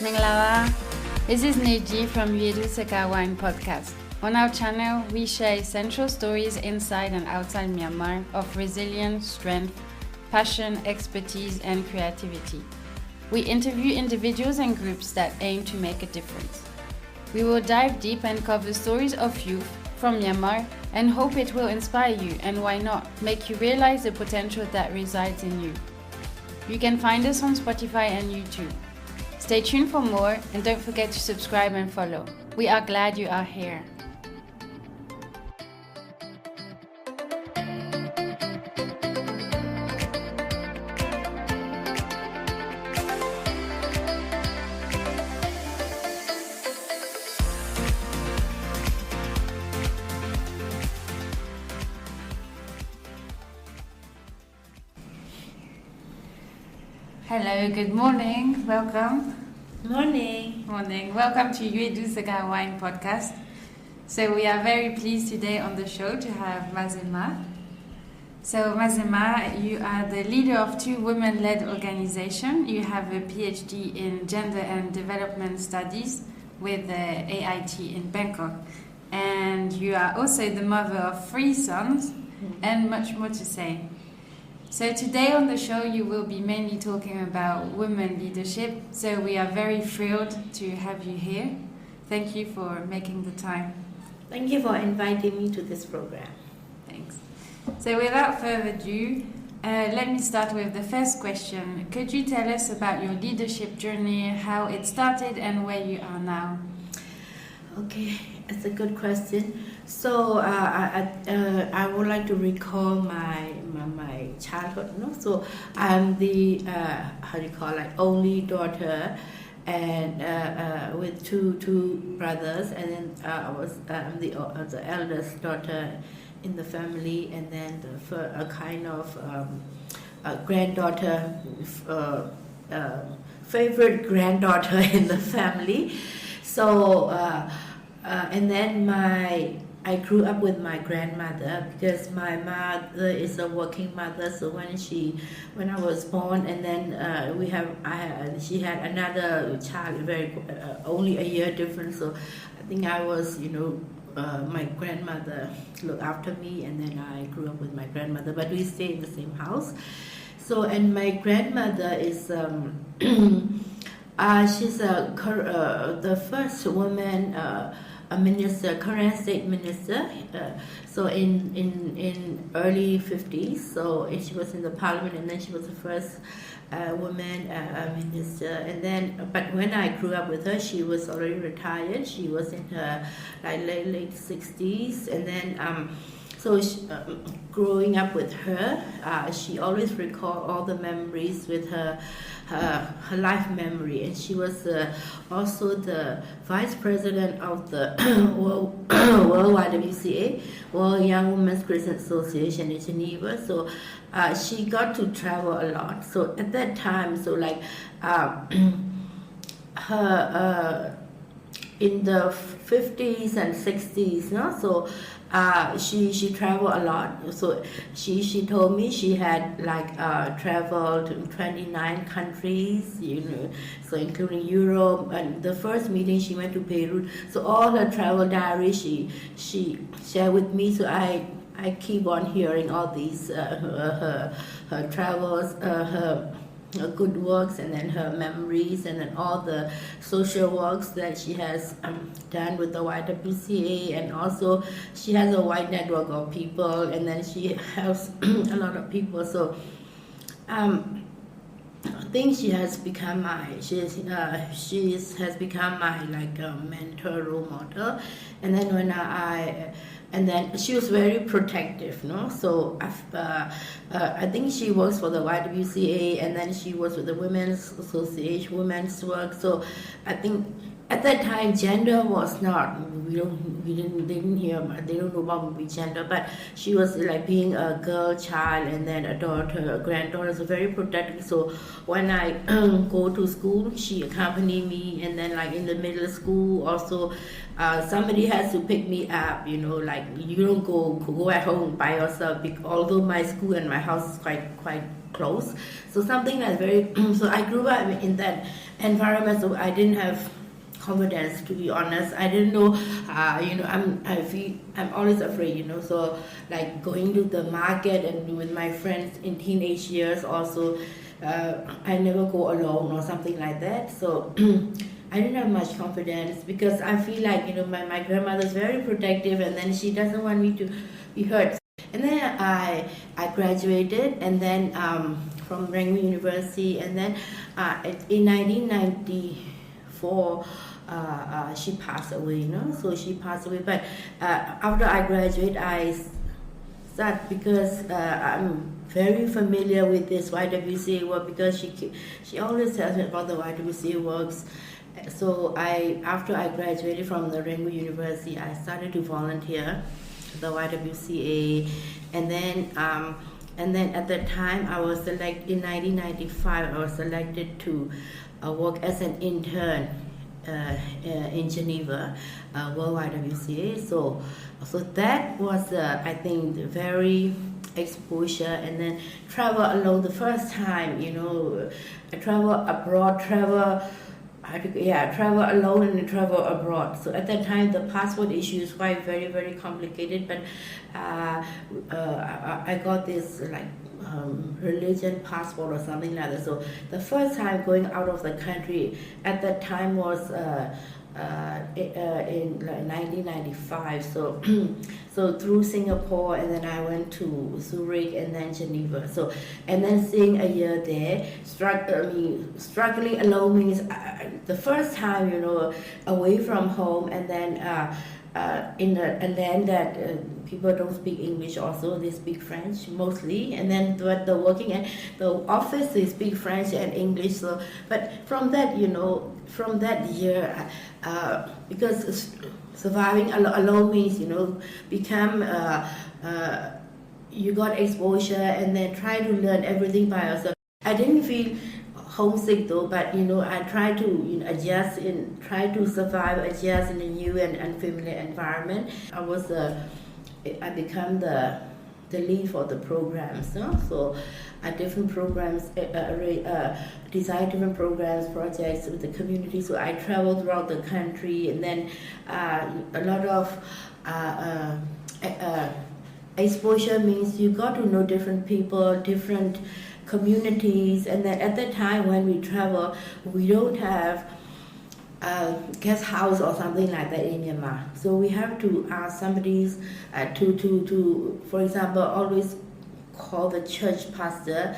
Minglawa, this is Neji from Yedu Seka Wine Podcast. On our channel, we share essential stories inside and outside Myanmar of resilience, strength, passion, expertise, and creativity. We interview individuals and groups that aim to make a difference. We will dive deep and cover stories of youth from Myanmar and hope it will inspire you and why not, make you realize the potential that resides in you. You can find us on Spotify and YouTube. Stay tuned for more and don't forget to subscribe and follow. We are glad you are here. Hello, good morning. Welcome. Morning. Morning. Welcome to Yedu Seka Wine Podcast. So we are very pleased today on the show to have Ma Zin Mar. So Ma Zin Mar, you are the leader of two women-led organizations. You have a PhD in Gender and Development Studies with the AIT in Bangkok. And you are also the mother of 3 sons and much more to say. So today on the show you will be mainly talking about women leadership. So we are very thrilled to have you here. Thank you for making the time. Thank you for inviting me to this program. Thanks. So without further ado, let me start with the first question. Could you tell us about your leadership journey, how it started and where you are now? Okay, it's a good question. So I would like to recall my childhood. So I'm the only daughter, and with two brothers, and then I'm the eldest daughter in the family, and then a kind of granddaughter, favorite granddaughter in the family. So and then I grew up with my grandmother because my mother is a working mother. So when I was born, and then she had another child, only a year difference. So I think I was, my grandmother looked after me, and then I grew up with my grandmother. But we stay in the same house. So and my grandmother is she's the first woman. A minister, current state minister. So in early 50s. So she was in the parliament, and then she was the first woman minister. And then, but when I grew up with her, she was already retired. She was in her late 60s, and then. So growing up with her, she always recalled all the memories with her life memory, and she was also the vice president of the World YWCA, World Young Women's Christian Association in Geneva. So she got to travel a lot. So at that time, so like her in the 50s and 60s, so. She traveled a lot. So she told me she had traveled to 29 countries, so including Europe. And the first meeting she went to Beirut. So all her travel diaries she shared with me. So I keep on hearing all these her travels, her good works, and then her memories, and then all the social works that she has done with the YWCA, and also she has a wide network of people, and then she helps a lot of people. So I think she has become my mentor, role model. And then and then she was very protective, So I think she works for the YWCA, and then she was with the Women's Association, Women's Work. So I think at that time gender was not. They don't know about gender, but she was like being a girl child, and then a daughter, a granddaughter, so very protective. So when I go to school, she accompanied me, and then like in the middle school also. Somebody has to pick me up, you don't go at home by yourself. Although my school and my house is quite close, so something that's very. So I grew up in that, environment, so I didn't have confidence, to be honest. I didn't know, I'm always afraid, so like going to the market and with my friends in teenage years also, I never go alone or something like that. So I didn't have much confidence because I feel like, my grandmother is very protective, and then she doesn't want me to be hurt. And then I graduated, and then from Rangoon University, and then in 1994 she passed away. So she passed away. But after I graduated, I started because I'm very familiar with this YWCA work, because she always tells me about the YWCA works. So after I graduated from the Rangoon University, I started to volunteer the YWCA, and then at that time I was selected in 1995. I was selected to work as an intern in Geneva, World YWCA. So that was I think very exposure, and then travel alone the first time. I travel abroad, travel alone and travel abroad. So at that time, the passport issue is quite very, very complicated. But I got this religion passport or something like that. So the first time going out of the country at that time was in 1995. So so through Singapore, and then I went to Zurich and then Geneva. So and then staying a year there, struggling alone means the first time, away from home, and then in a land that people don't speak English. Also, they speak French mostly, and then the working and the office, they speak French and English. So, but from that, from that year, because surviving alone means, become you got exposure, and then try to learn everything by yourself. I didn't feel homesick though, but I try to adjust and try to survive, adjust in a new and unfamiliar environment. I become the lead for the programs, so different programs, design different programs, projects with the community. So I travel throughout the country, and then a lot of exposure means you got to know different people, different communities. And then at that time when we travel, we don't have a guest house or something like that in Myanmar. So we have to ask somebody to, for example, always call the church pastor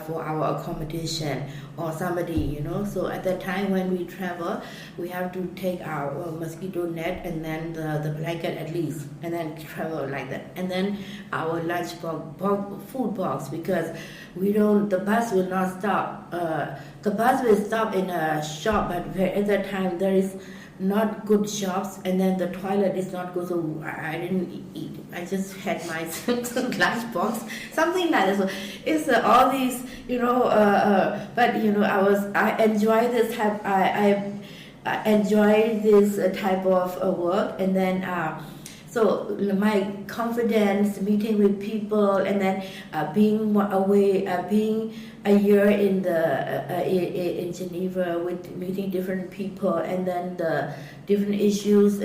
for our accommodation, or somebody, So at that time when we travel, we have to take our mosquito net and then the blanket at least, and then travel like that. And then our lunch box, food box, because the bus will not stop. The bus will stop in a shop, but at that time there is not good shops, and then the toilet is not good, so I didn't eat. I just had my lunch box, something like that. So it's all these, but I enjoy this type. I enjoy this type of work, and then so my confidence, meeting with people, and then being away, being a year in in Geneva with meeting different people, and then the different issues,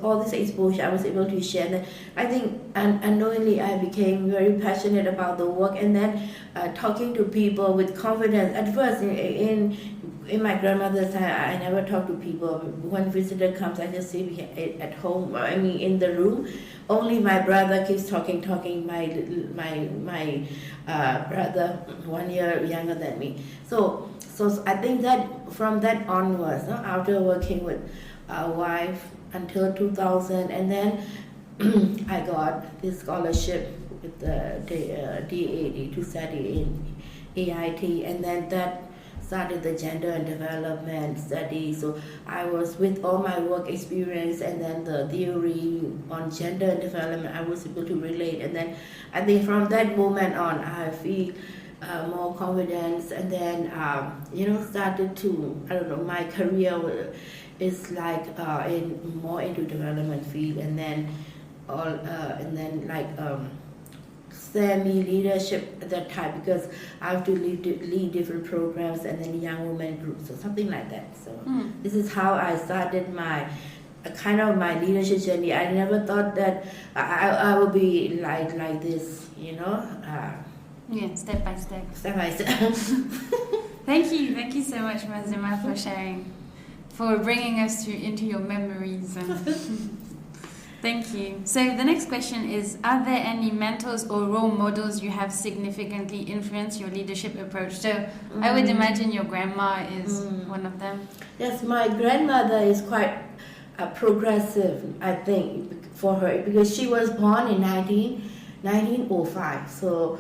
all this exposure I was able to share. And I think unknowingly I became very passionate about the work, and then talking to people with confidence. At first, in my grandmother's time, I never talk to people. When visitor comes, I just sit at home. In the room. Only my brother keeps talking. My brother 1 year younger than me. So I think that from that onwards, after working with a wife until 2000, and then I got this scholarship with the DAD to study in AIT, and then that started the gender and development study. So I was with all my work experience, and then the theory on gender and development, I was able to relate. And then I think from that moment on, I feel more confidence, and then started to, my career is like more into development field, and then semi leadership at that time because I have to lead different programs and then young women groups or something like that. So this is how I started my kind of my leadership journey. I never thought that I would be like this, Step by step. Step by step. Thank you so much, Ma Zin Mar, for sharing, for bringing us into your memories. Thank you. So the next question is, are there any mentors or role models you have significantly influenced your leadership approach? So I would imagine your grandma is one of them. Yes, my grandmother is quite progressive, I think, for her, because she was born in 1905. So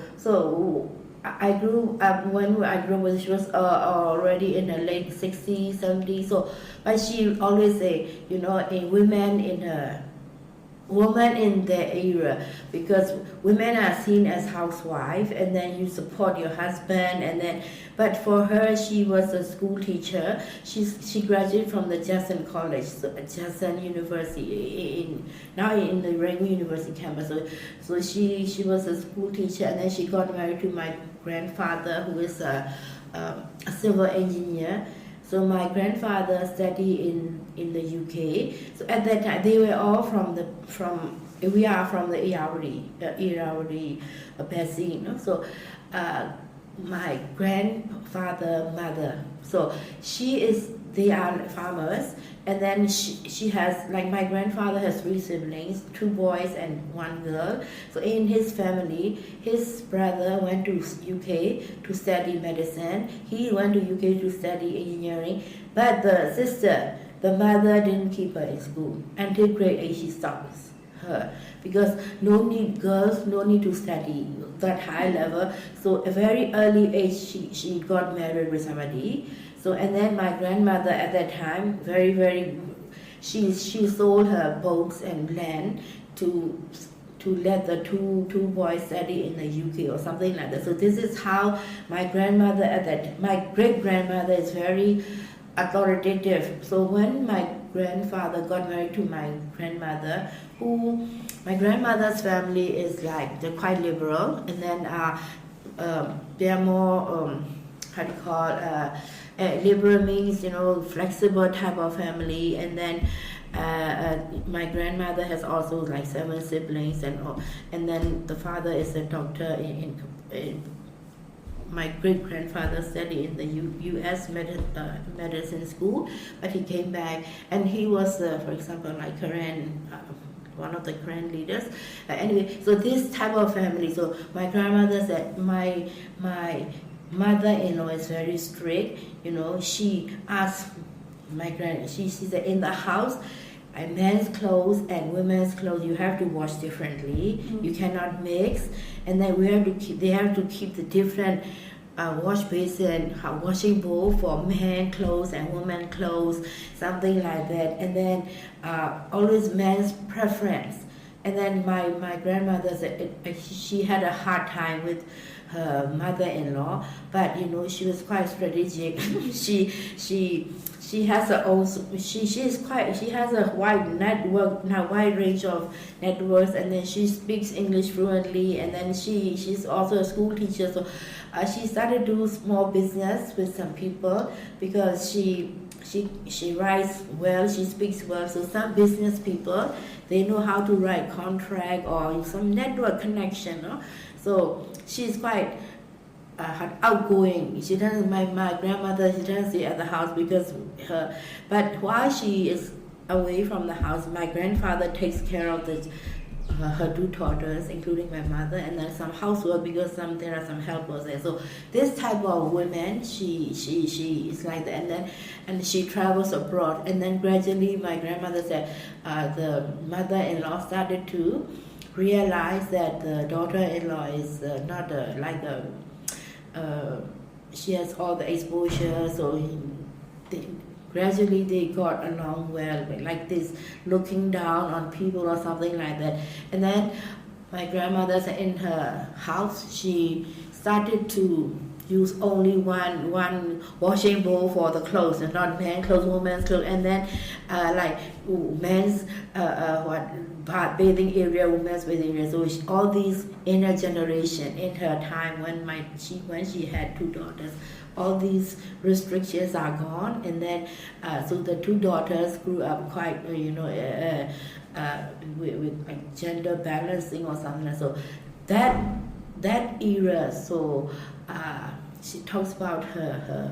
I grew up, when I grew up, she was already in the late 60s, 70s. So, but she always say, a woman in their era, because women are seen as housewife, and then you support your husband, and then, but for her, she was a school teacher. She graduated from the Jackson College, so Jackson University, now in the Rangoon University campus. So she was a school teacher, and then she got married to my grandfather, who is a civil engineer. So my grandfather studied in the UK. So at that time, they were all we are from the Irrawaddy Basin. So my grandfather mother, so they are farmers, and then she has, like, my grandfather has 3 siblings, 2 boys and 1 girl. So in his family, his brother went to UK to study medicine. He went to UK to study engineering, but the mother didn't keep her in school. Until grade 8 she stopped her, because no need to study that high level. So at a very early age she got married with somebody. So, and then my grandmother at that time, she sold her boats and land to let the two boys study in the UK or something like that. So this is how my great grandmother is very authoritative. So when my grandfather got married to my grandmother, my grandmother's family is like, they're quite liberal, and then they're more liberal means, flexible type of family. And then my grandmother has also like 7 siblings, and then the father is a doctor in my great grandfather studied in the U.S. medicine school, but he came back and he was, for example, like one of the Karen leaders. Anyway, so this type of family. So my grandmother said, my mother-in-law is very strict. She asked she said, in the house, men's clothes and women's clothes you have to wash differently. You cannot mix, and then they have to keep the different wash basin, washing bowl for men clothes and women clothes, something like that. And then always men's preference. And then my grandmother said she had a hard time with her mother-in-law, but she was quite strategic. She has her own. She has a wide range of networks, and then she speaks English fluently, and then she's also a school teacher. So she started to do small business with some people because she writes well, she speaks well. So some business people, they know how to write contract or some network connection. So she's quite outgoing. She doesn't. My grandmother, she doesn't stay at the house because but while she is away from the house, my grandfather takes care of her 2 daughters, including my mother, and then some housework because there are some helpers there. So this type of woman, she is like that, and she travels abroad, and then gradually my grandmother said the mother-in-law started to realize that the daughter-in-law is not she has all the exposure, so gradually they got along well, like this, looking down on people or something like that. And then my grandmother in her house, she started to use only one washing bowl for the clothes, and not men's clothes, women's clothes, and then like men's bathing area, women's bathing area. So all these in a generation, in her time when she had two daughters, all these restrictions are gone, and then so the two daughters grew up quite with like gender balancing or something. So that era. So she talks about her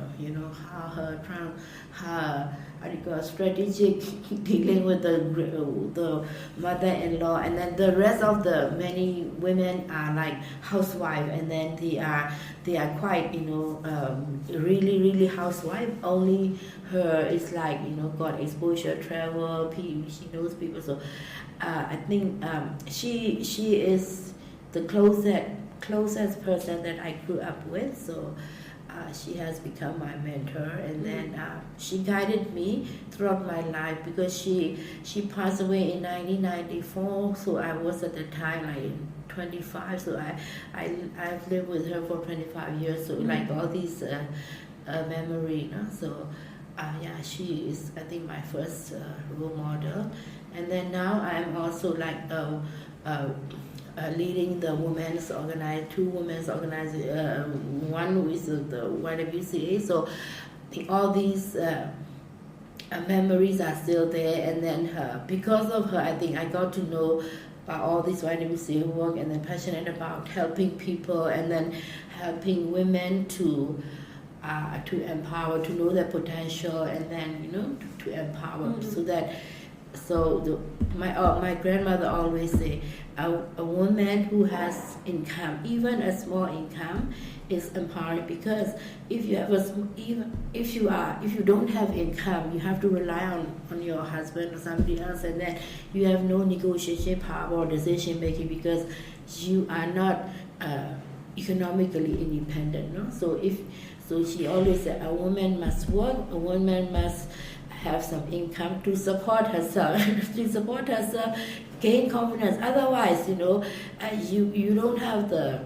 how her strategic dealing with the mother-in-law, and then the rest of the many women are like housewife, and then they are quite really housewife. Only her is like got exposure, travel, she knows people. So I think she is the closest person that I grew up with. So she has become my mentor, and then she guided me throughout my life, because she passed away in 1994. So I was at the time like 25. So I've lived with her for 25 years. So like all these memory, So yeah, she is, I think, my first role model. And then now I'm also like leading the two women's organizations, one with the YWCA. So I think all these memories are still there. And then because of her, I think I got to know all this YWCA work, and then passionate about helping people, and then helping women to empower, to know their potential, and then to empower, so my grandmother always say a woman who has income, even a small income, is empowering, because if you don't have income, you have to rely on your husband or somebody else, and then you have no negotiation power or decision making, because you are not economically independent. So she always said a woman must work, a woman must have some income to support herself, gain confidence. Otherwise, you don't have the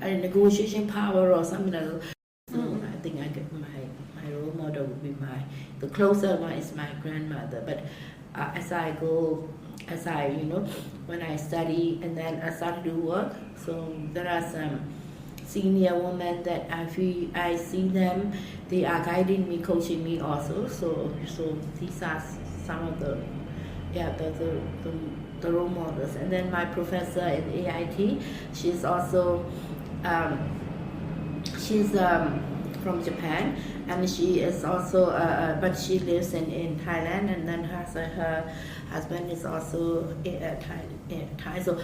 negotiation power or something like that. So I think my role model would be the closer one is my grandmother. But when I study and then I start to do work, so there are some senior women that I see them, they are guiding me, coaching me also. So these are some of the role models. And then my professor in AIT, she's also she's from Japan, and she is also but she lives in Thailand, and then her husband is also Thai. So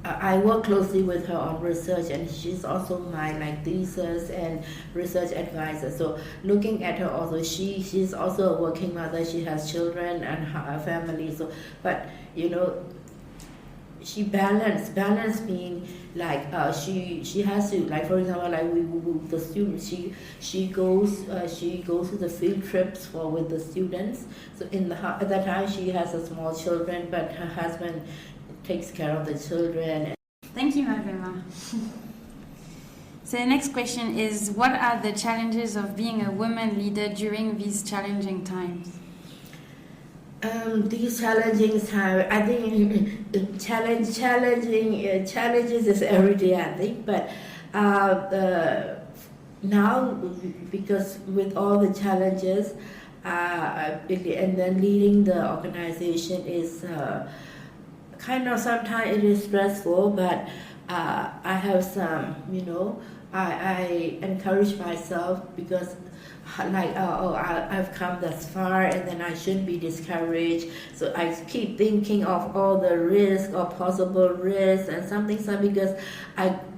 I work closely with her on research, and she's also my thesis and research advisor. So looking at her also, she's also a working mother. She has children and her family. So, but she balance mean she has to, like, for example, we the students, she goes to the field trips with the students. So at that time she has a small children, but her husband takes care of the children. Thank you, Ma Zin Mar. So the next question is, what are the challenges of being a woman leader during these challenging times? These challenging times, I think challenges is every day, I think. But now, because with all the challenges, and then leading the organization is kind of, sometimes it is stressful, but I have some, I encourage myself, because I've come thus far, and then I shouldn't be discouraged. So I keep thinking of all the risks or possible risks and something,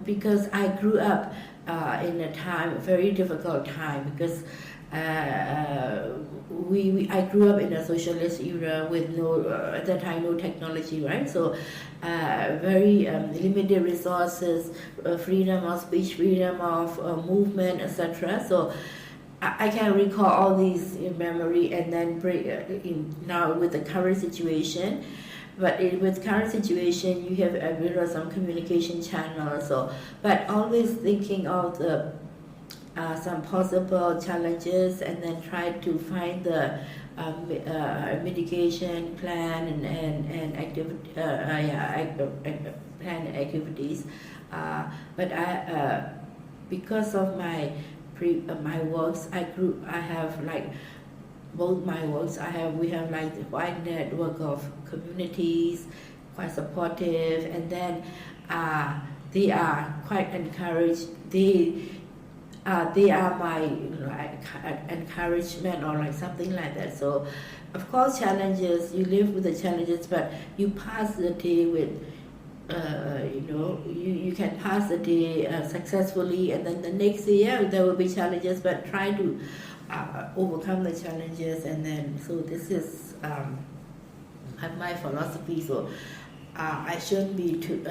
because I grew up in a very difficult time, because I grew up in a socialist era with at that time no technology, right? So very limited resources, freedom of speech, freedom of movement, etc. So I can recall all these in memory, and then now with the current situation. But with current situation, you have some communication channels. So, but always thinking of the some possible challenges, and then try to find the mitigation plan and plan and activities. But because of my works, I have like both my works. We have like the wide network of communities, quite supportive, and then they are quite encouraged. They are my like encouragement or like something like that. So, of course, challenges. You live with the challenges, but you pass the day with. You can pass the day successfully, and then the next year there will be challenges, but try to overcome the challenges. And then so this is my philosophy. So I shouldn't be too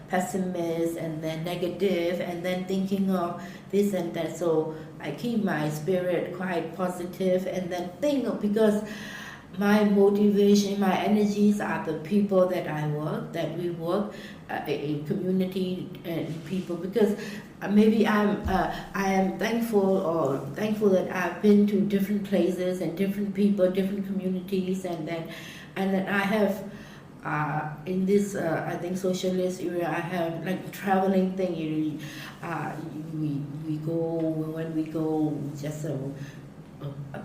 pessimist and then negative and then thinking of this and that. So I keep my spirit quite positive and then think of, because my motivation, my energies are the people that we work in community and people, because maybe I am thankful that I've been to different places and different people, different communities, and then I have in this I think socialist area, I have like traveling thing. We go just a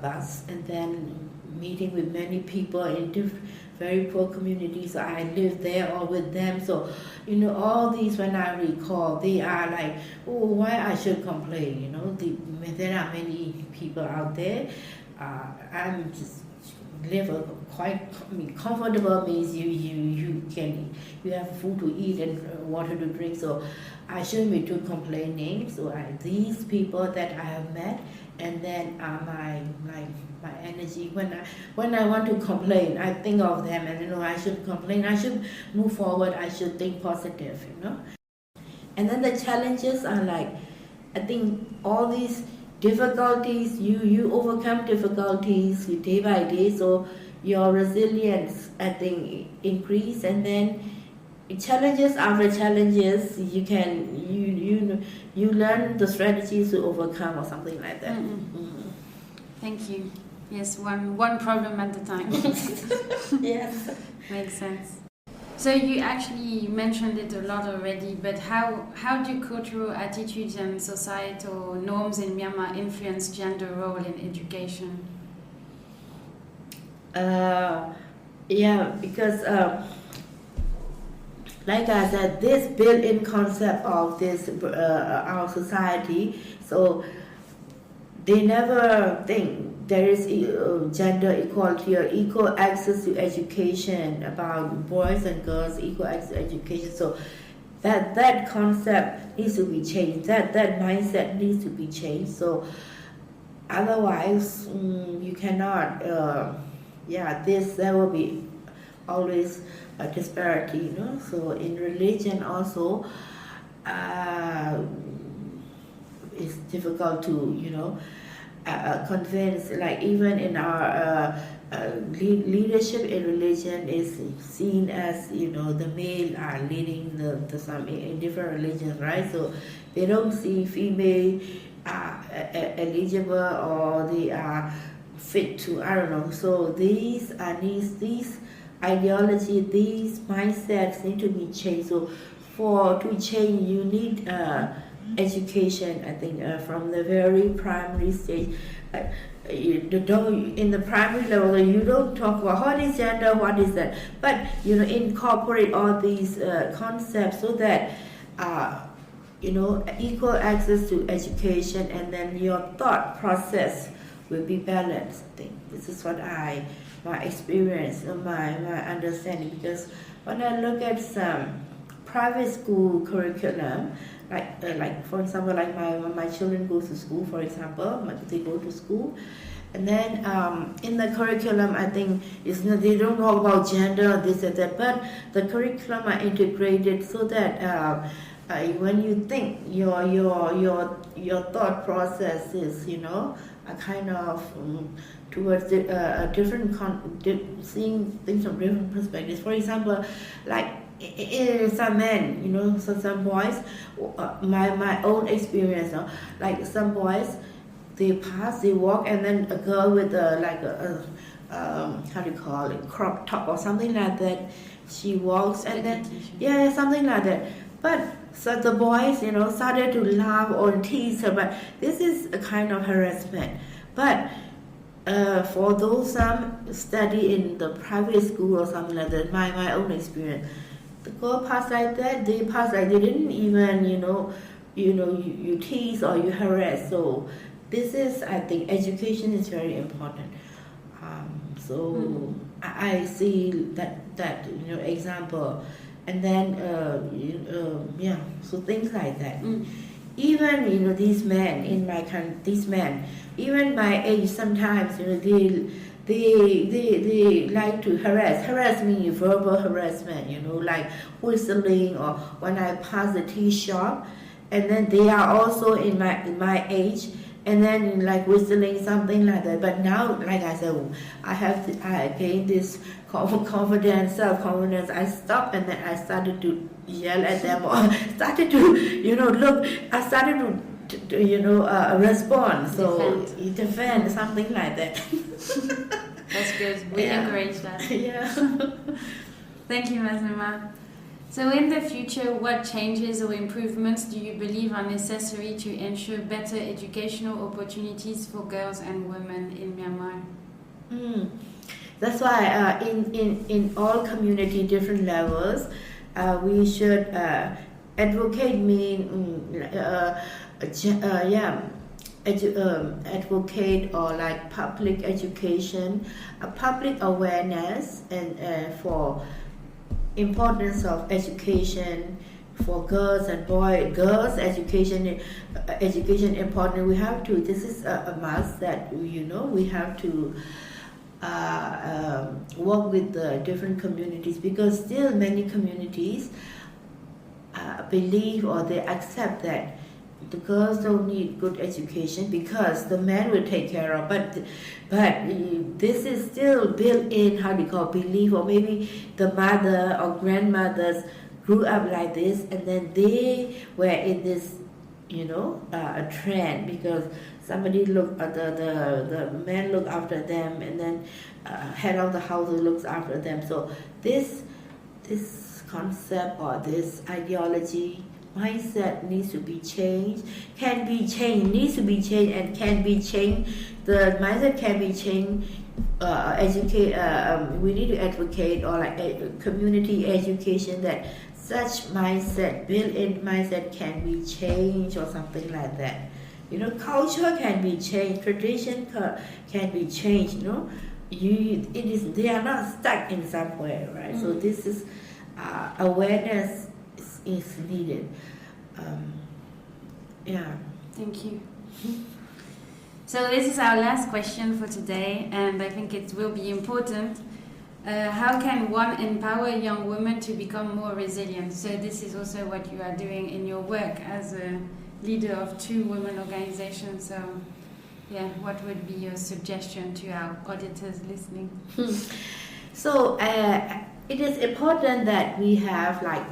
bus, and then meeting with many people in different very poor communities. So I live there or with them. So all these, when I recall, they are like, oh, why I should complain? There are many people out there. I'm just live quite comfortable, means you have food to eat and water to drink. So I shouldn't be too complaining. So these people that I have met, and then my energy. When I want to complain, I think of them, and I should complain. I should move forward. I should think positive. And then the challenges are like, I think all these difficulties, you overcome difficulties day by day. So your resilience, I think, increase, and then challenges after challenges, you learn the strategies to overcome or something like that. Thank you. Yes, one problem at a time. Yes. Makes sense. So you actually mentioned it a lot already, but how do cultural attitudes and societal norms in Myanmar influence gender role in education? Because like I said, this built-in concept of this our society, so they never think there is gender equality or equal access to education, about boys and girls, equal access to education. So that concept needs to be changed. That mindset needs to be changed. So otherwise, you cannot. There will be always a disparity. So in religion also, it's difficult to convince, like even in our leadership in religion is seen as the male are leading the some in different religions, right? So they don't see female eligible, or they are fit to, I don't know. So these ideology, these mindsets need to be changed. So to change, you need education, I think, from the very primary stage. In the primary level, you don't talk about what is gender, what is that, but incorporate all these concepts so that equal access to education, and then your thought process will be balanced. I think this is what my experience and my understanding, because when I look at some private school curriculum, like for example, like my children go to school, for example, they go to school, and then in the curriculum, I think they don't talk about gender, this and that, but the curriculum are integrated so that when you think, your thought process is a kind of towards a different seeing things from different perspectives. For example, like some men, so some boys, my own experience, like some boys, they walk, and then a girl with how do you call it, crop top or something like that, she walks, and then something like that. But so the boys, started to laugh or tease her, but this is a kind of harassment. But for those some study in the private school or something like that, my own experience, the girl pass like that, they pass like they didn't even, you tease or you harass. So this is, I think, education is very important. So I see that example, and then so things like that. Even these men in my country, even my age, sometimes they like to harass me, verbal harassment, like whistling, or when I pass the tea shop, and then they are also in my age, and then like whistling, something like that. But now, like I said, I gained this confidence, self-confidence. I stopped, and then I started to yell at them, or started to look. I started to respond. So defend something like that. That's good. We encourage that. Yeah. Thank you, Ma Zin Mar. So in the future, what changes or improvements do you believe are necessary to ensure better educational opportunities for girls and women in Myanmar? That's why in all community, different levels, we should advocate advocate, or like public education, public awareness, and for importance of education for girls and boys. Girls education important. We have to. This is a must that we have to work with the different communities, because still many communities believe, or they accept that the girls don't need good education because the men will take care of. But this is still built in, how do you call, belief, or maybe the mother or grandmothers grew up like this, and then they were in this a trend, because somebody look at the men look after them, and then head of the household looks after them. So this concept, or this ideology, mindset needs to be changed, needs to be changed, and can be changed. The mindset can be changed. We need to advocate, or like community education, that such mindset, built-in mindset, can be changed, or something like that. Culture can be changed, tradition can be changed. They are not stuck in somewhere, right? So this is awareness is needed. Thank you. So this is our last question for today, and I think it will be important. How can one empower young women to become more resilient? So this is also what you are doing in your work as a leader of 2 women organizations. So what would be your suggestion to our auditors listening? So it is important that we have, like,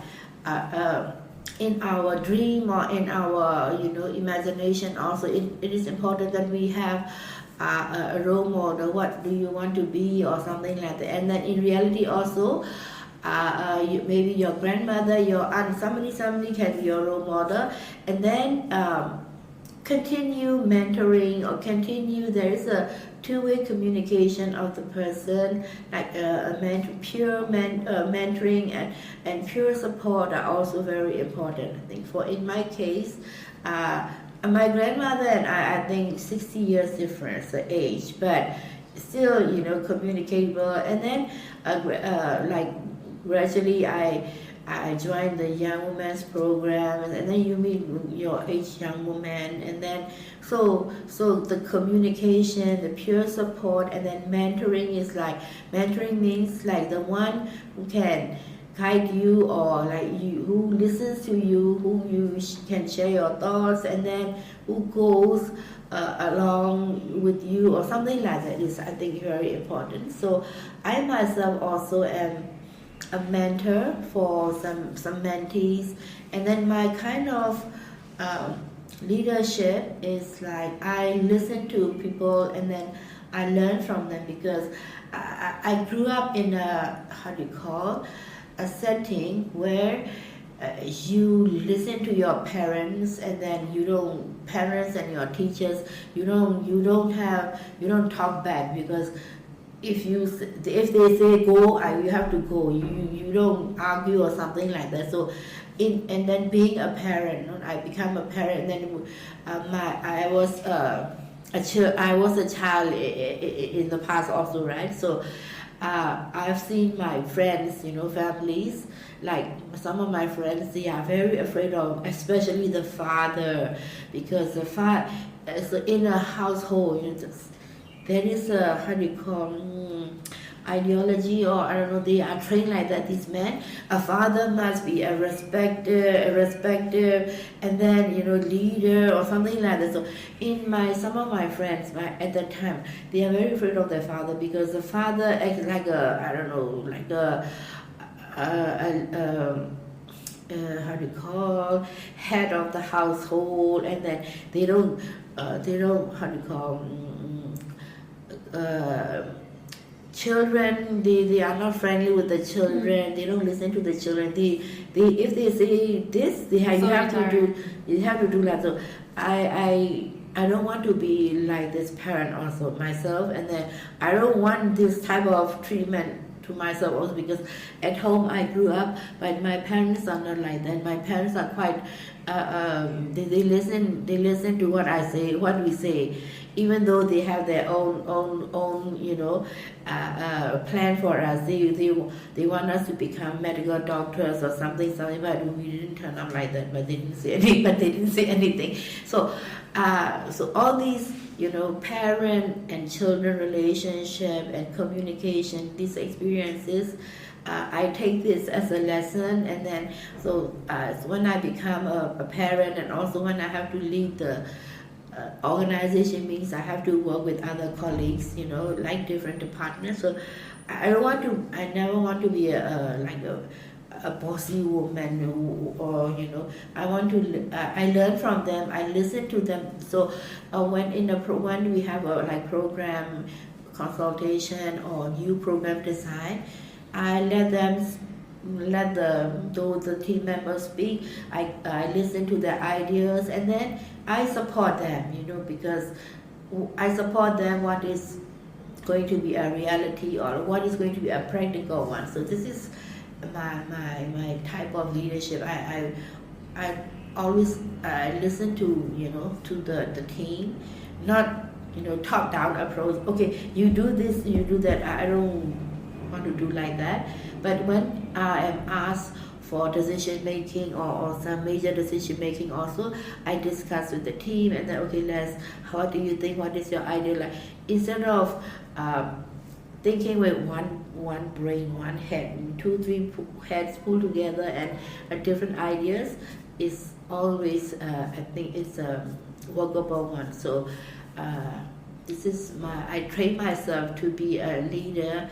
in our dream, or in our imagination also, it is important that we have a role model. What do you want to be, or something like that. And then in reality also, maybe your grandmother, your aunt, somebody can be your role model. And then continue mentoring, or there is a two-way communication of the person, like mentoring and pure support are also very important. I think in my case, my grandmother and I think 60 years difference the age, but still communicable. And then like gradually I joined the young women's program, and then you meet your age young woman, and then so the communication, the pure support, and then mentoring means like the one who can guide you, or like who listens to you, who you can share your thoughts, and then who goes along with you, or something like that, is, I think, very important. So I myself also am a mentor for some mentees, and then my kind of leadership is like I listen to people and then I learn from them, because I grew up in a, how do you call, a setting where you listen to your parents, and then parents and your teachers, you don't talk back, because if they say go, you have to go. You don't argue or something like that. So, and then being a parent, I become a parent. And then I was a child in the past also, right? So I've seen my friends, families. Like some of my friends, they are very afraid of, especially the father, because the father, so in a household, there is a, how do you call, ideology, or I don't know, they are trained like that. These men, a father must be a respecter, and then leader or something like that. So some of my friends, at that time, they are very afraid of their father, because the father acts like a, I don't know, like a how do you call, head of the household, and then they don't how do you call, children, they are not friendly with the children. They don't listen to the children. They if they say this, you have to do that. So I don't want to be like this parent also myself, and then I don't want this type of treatment to myself also, because at home I grew up, but my parents are not like that. My parents are quite they listen to what I say, what we say, even though they have their own plan for us. They want us to become medical doctors or something, but we didn't turn out like that. But they didn't say anything. So all these parent and children relationship and communication, these experiences, I take this as a lesson, and then so when I become a parent, and also when I have to lead the organization, means I have to work with other colleagues, like different departments. So I never want to be a bossy woman, or I want to. I learn from them. I listen to them. So when we have a program consultation or new program design, I let the team members speak. I listen to their ideas, and then I support them. Because I support them what is going to be a reality, or what is going to be a practical one. So this is my type of leadership. I always listen to the team, not top down approach. Okay, you do this, you do that. I don't want to do like that. But when I am asked for decision making, or some major decision making, also I discuss with the team, and then what do you think? What is your idea? Like, instead of thinking with one brain, one head, 2-3 heads pulled together, and different ideas is always I think it's a workable one. So this is I train myself to be a leader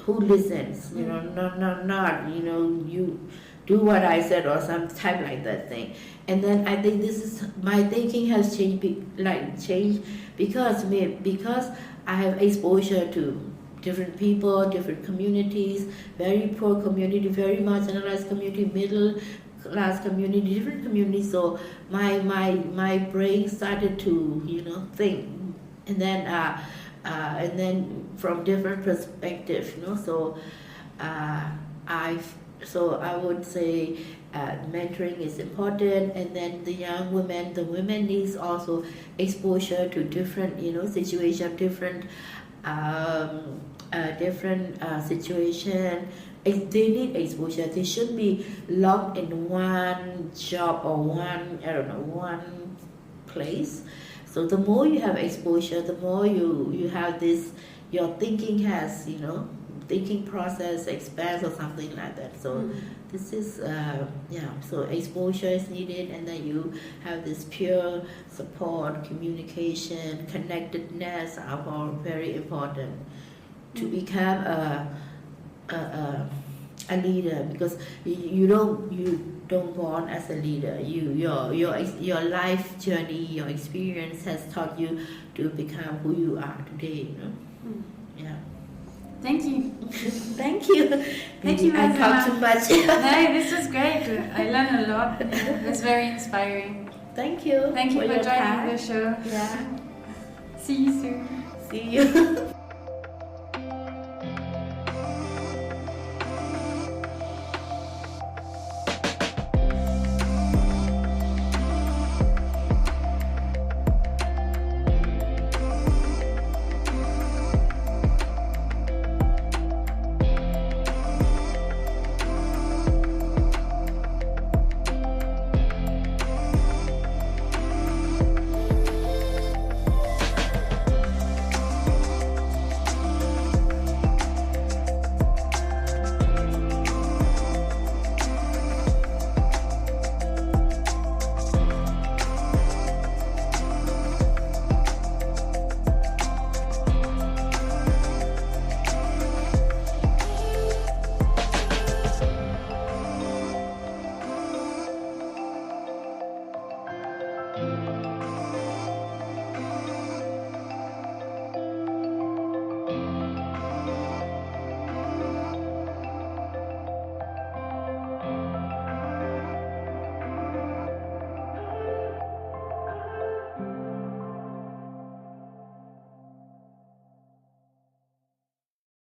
who listens, not you do what I said or some type like that thing. And then I think this is my thinking has changed because I have exposure to different people, different communities, very poor community, very marginalized community, middle class community, different communities. So my brain started to think, and then from different perspectives, So I would say mentoring is important, and then the women needs also exposure to different situation, different situation. They need exposure. They shouldn't be locked in one job or one place. So the more you have exposure, the more you have this, your thinking has, thinking process expands or something like that. So this is, so exposure is needed, and then you have this pure support, communication, connectedness are all very important to become a leader, because you don't born as a leader. Your life journey, your experience has taught you to become who you are today. Yeah. Thank you. Thank you. Thank you, I Ma Zin talked too Mar. much. No, this was great. I learned a lot. It was very inspiring. Thank you. Thank you for your joining time. the show. Yeah. See you soon. See you.